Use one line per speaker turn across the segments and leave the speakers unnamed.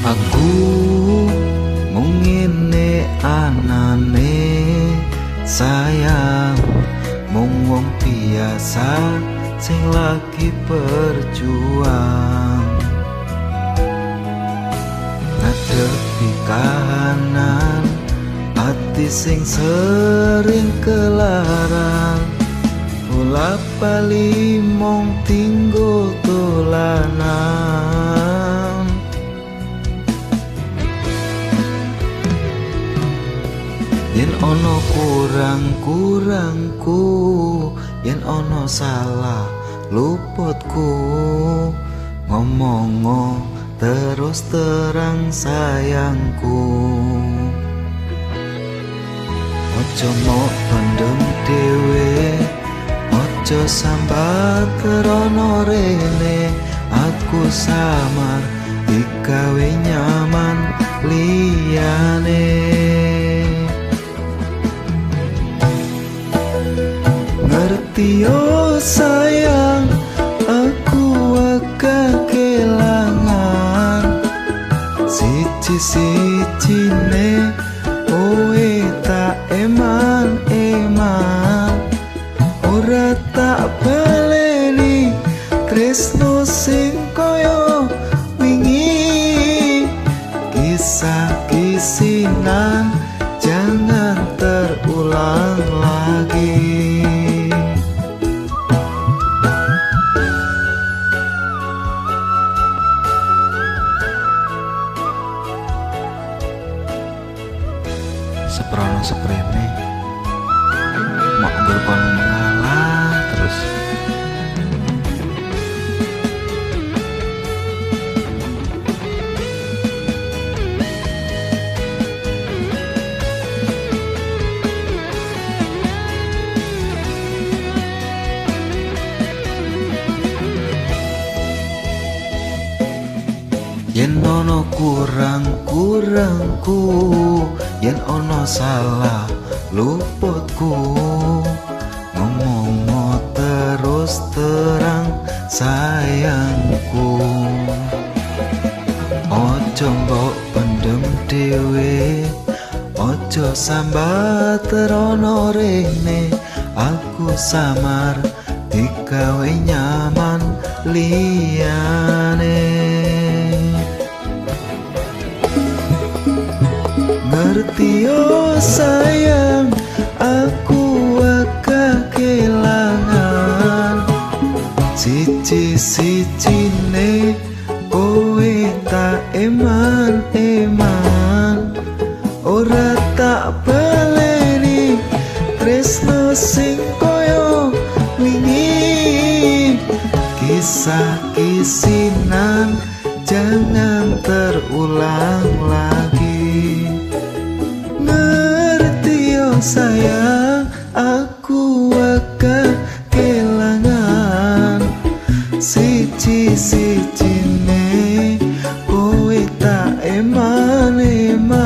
Aku mung ngene anane sayang, mung wong biasa sing lagi berjuang ngadepi kahanan ati sing sering kelaran, bola bali mung tinggo dolanan. Yen ono kurang-kurangku, yen ono salah luputku, ngomongo terus terang sayangku. Ojo mok pendem dhewe, ojo sambat kerono rene, aku samar digawe nyaman liyane. Ngerti yo sayang, aku agak kelangan siji-sijine kowe tak eman-eman, ora tak baleni tresno sing koyo wingi. Kisah kisinan jangan terulang lagi. Seprono seprene mak berkon ngalah terus. Yen ono kurang-kurangku, yen ono salah luputku, ngomong terus terang sayangku. Ojo mbok pendem dhewe, ojo sambat terono rene, aku samar digawe nyaman liyane. Ngerti yo sayang, aku agak kelangan siji-sijine kowe tak eman-eman, ora tak baleni tresno sing koyo wingi. Kisah kisinan jangan terulang lagi. Ngerti yo sayang, aku agak kelangan siji-sijine kowe tak eman-eman,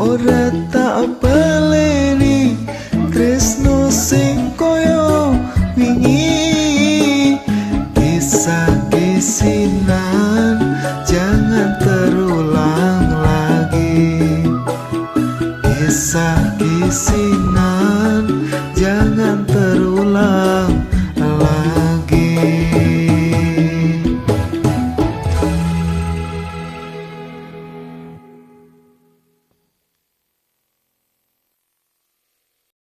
ora tak baleni tresno sing koyo wingi. Kisah kisinan jangan terulang lagi. Kisah kisinan